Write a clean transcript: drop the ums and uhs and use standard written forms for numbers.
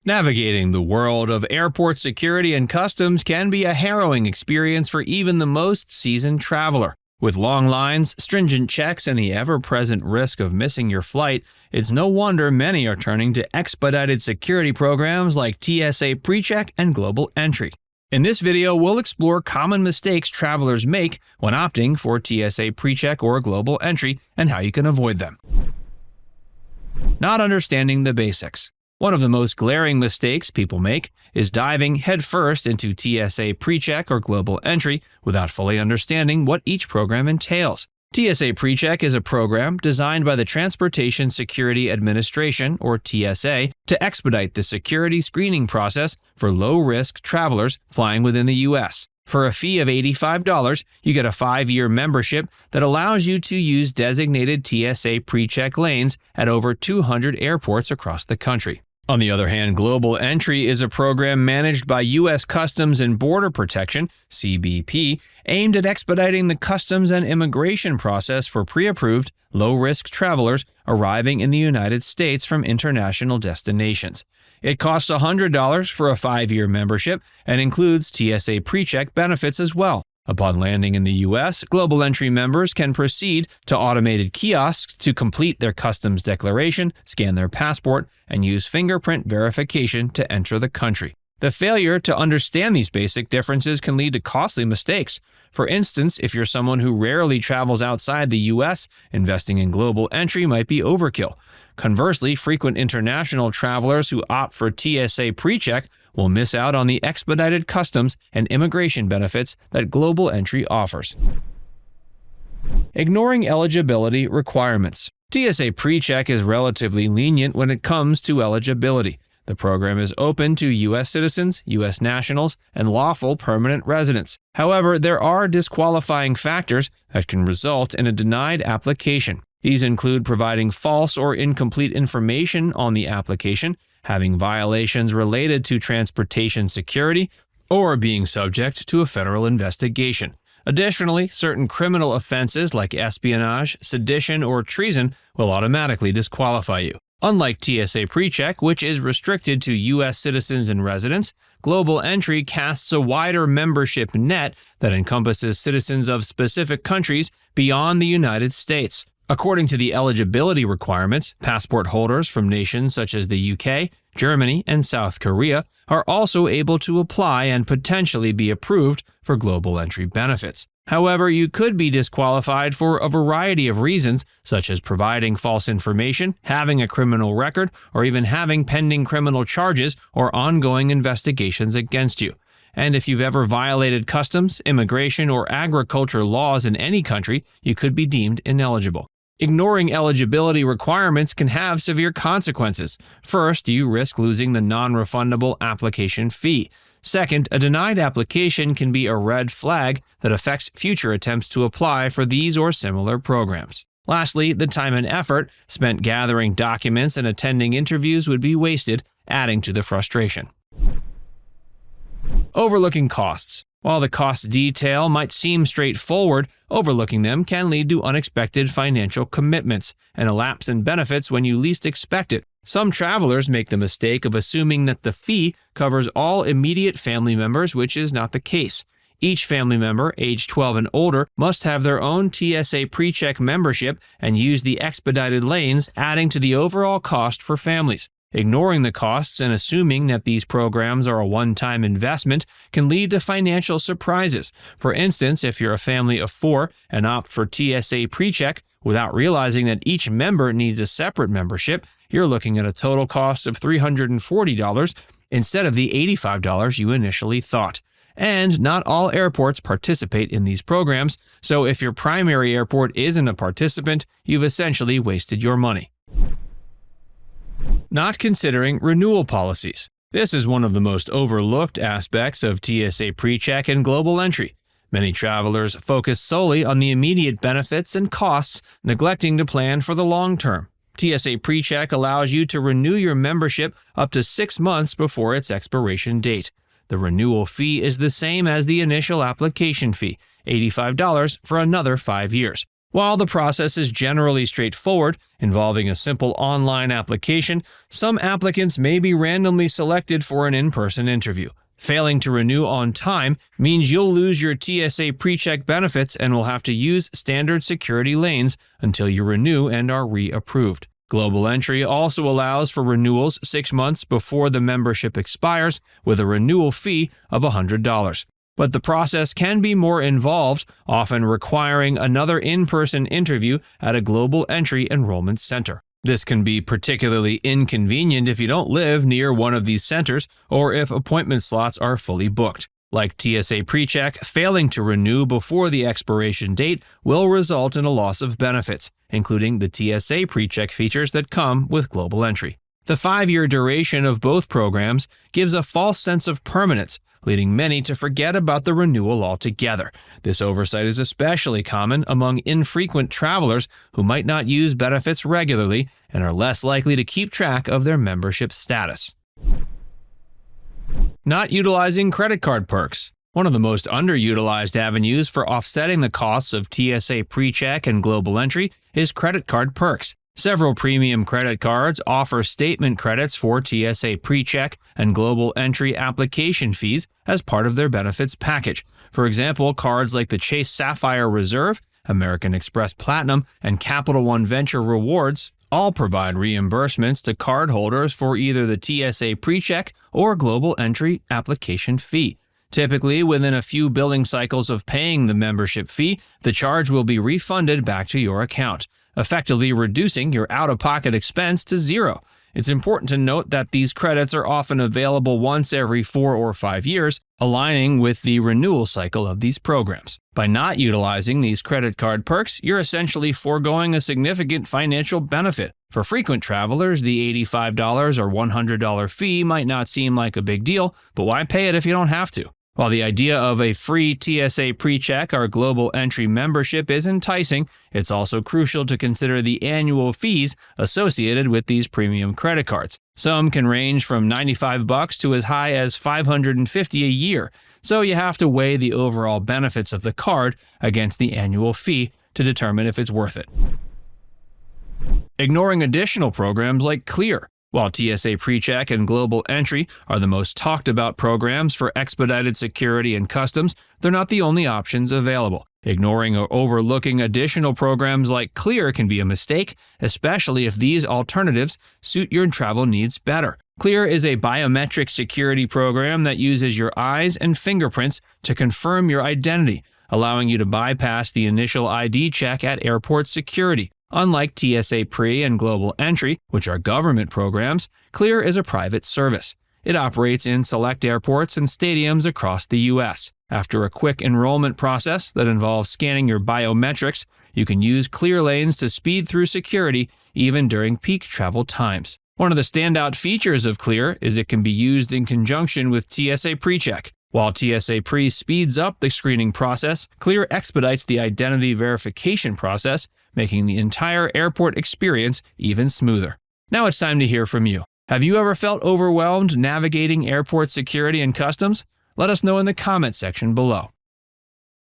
Navigating the world of airport security and customs can be a harrowing experience for even the most seasoned traveler. With long lines, stringent checks, and the ever-present risk of missing your flight, it's no wonder many are turning to expedited security programs like TSA PreCheck and Global Entry. In this video, we'll explore common mistakes travelers make when opting for TSA PreCheck or Global Entry and how you can avoid them. Not understanding the basics. One of the most glaring mistakes people make is diving headfirst into TSA PreCheck or Global Entry without fully understanding what each program entails. TSA PreCheck is a program designed by the Transportation Security Administration, or TSA, to expedite the security screening process for low-risk travelers flying within the U.S. For a fee of $85, you get a 5-year membership that allows you to use designated TSA PreCheck lanes at over 200 airports across the country. On the other hand, Global Entry is a program managed by U.S. Customs and Border Protection, CBP, aimed at expediting the customs and immigration process for pre-approved, low-risk travelers arriving in the United States from international destinations. It costs $100 for a 5-year membership and includes TSA PreCheck benefits as well. Upon landing in the U.S., Global Entry members can proceed to automated kiosks to complete their customs declaration, scan their passport, and use fingerprint verification to enter the country. The failure to understand these basic differences can lead to costly mistakes. For instance, if you're someone who rarely travels outside the U.S., investing in Global Entry might be overkill. Conversely, frequent international travelers who opt for TSA PreCheck will miss out on the expedited customs and immigration benefits that Global Entry offers. Ignoring eligibility requirements. TSA PreCheck is relatively lenient when it comes to eligibility. The program is open to U.S. citizens, U.S. nationals, and lawful permanent residents. However, there are disqualifying factors that can result in a denied application. These include providing false or incomplete information on the application, having violations related to transportation security, or being subject to a federal investigation. Additionally, certain criminal offenses like espionage, sedition, or treason will automatically disqualify you. Unlike TSA PreCheck, which is restricted to U.S. citizens and residents, Global Entry casts a wider membership net that encompasses citizens of specific countries beyond the United States. According to the eligibility requirements, passport holders from nations such as the UK, Germany, and South Korea are also able to apply and potentially be approved for Global Entry benefits. However, you could be disqualified for a variety of reasons, such as providing false information, having a criminal record, or even having pending criminal charges or ongoing investigations against you. And if you've ever violated customs, immigration, or agriculture laws in any country, you could be deemed ineligible. Ignoring eligibility requirements can have severe consequences. First, you risk losing the non-refundable application fee. Second, a denied application can be a red flag that affects future attempts to apply for these or similar programs. Lastly, the time and effort spent gathering documents and attending interviews would be wasted, adding to the frustration. Overlooking costs. While the cost detail might seem straightforward, overlooking them can lead to unexpected financial commitments and a lapse in benefits when you least expect it. Some travelers make the mistake of assuming that the fee covers all immediate family members, which is not the case. Each family member, age 12 and older, must have their own TSA PreCheck membership and use the expedited lanes, adding to the overall cost for families. Ignoring the costs and assuming that these programs are a one-time investment can lead to financial surprises. For instance, if you're a family of 4 and opt for TSA PreCheck without realizing that each member needs a separate membership, you're looking at a total cost of $340 instead of the $85 you initially thought. And not all airports participate in these programs, so if your primary airport isn't a participant, you've essentially wasted your money. Not considering renewal policies. This is one of the most overlooked aspects of TSA PreCheck and Global Entry. Many travelers focus solely on the immediate benefits and costs, neglecting to plan for the long term. TSA PreCheck allows you to renew your membership up to 6 months before its expiration date. The renewal fee is the same as the initial application fee, $85 for another 5 years. While the process is generally straightforward, involving a simple online application, some applicants may be randomly selected for an in-person interview. Failing to renew on time means you'll lose your TSA PreCheck benefits and will have to use standard security lanes until you renew and are reapproved. Global Entry also allows for renewals 6 months before the membership expires with a renewal fee of $100. But the process can be more involved, often requiring another in-person interview at a Global Entry enrollment center. This can be particularly inconvenient if you don't live near one of these centers or if appointment slots are fully booked. Like TSA PreCheck, failing to renew before the expiration date will result in a loss of benefits, including the TSA PreCheck features that come with Global Entry. The 5-year duration of both programs gives a false sense of permanence, leading many to forget about the renewal altogether. This oversight is especially common among infrequent travelers who might not use benefits regularly and are less likely to keep track of their membership status. Not utilizing credit card perks. One of the most underutilized avenues for offsetting the costs of TSA PreCheck and Global Entry is credit card perks. Several premium credit cards offer statement credits for TSA PreCheck and Global Entry application fees as part of their benefits package. For example, cards like the Chase Sapphire Reserve, American Express Platinum, and Capital One Venture Rewards all provide reimbursements to cardholders for either the TSA PreCheck or Global Entry application fee. Typically, within a few billing cycles of paying the membership fee, the charge will be refunded back to your account, effectively reducing your out-of-pocket expense to zero. It's important to note that these credits are often available once every 4 or 5 years, aligning with the renewal cycle of these programs. By not utilizing these credit card perks, you're essentially foregoing a significant financial benefit. For frequent travelers, the $85 or $100 fee might not seem like a big deal, but why pay it if you don't have to? While the idea of a free TSA PreCheck or Global Entry membership is enticing, it's also crucial to consider the annual fees associated with these premium credit cards. Some can range from $95 to as high as $550 a year, so you have to weigh the overall benefits of the card against the annual fee to determine if it's worth it. Ignoring additional programs like Clear. While TSA PreCheck and Global Entry are the most talked about programs for expedited security and customs, they're not the only options available. Ignoring or overlooking additional programs like Clear can be a mistake, especially if these alternatives suit your travel needs better. Clear is a biometric security program that uses your eyes and fingerprints to confirm your identity, allowing you to bypass the initial ID check at airport security. Unlike TSA Pre and Global Entry, which are government programs, Clear is a private service. It operates in select airports and stadiums across the U.S. After a quick enrollment process that involves scanning your biometrics, you can use Clear lanes to speed through security even during peak travel times. One of the standout features of Clear is it can be used in conjunction with TSA PreCheck. While TSA Pre speeds up the screening process, Clear expedites the identity verification process, making the entire airport experience even smoother. Now it's time to hear from you. Have you ever felt overwhelmed navigating airport security and customs? Let us know in the comment section below.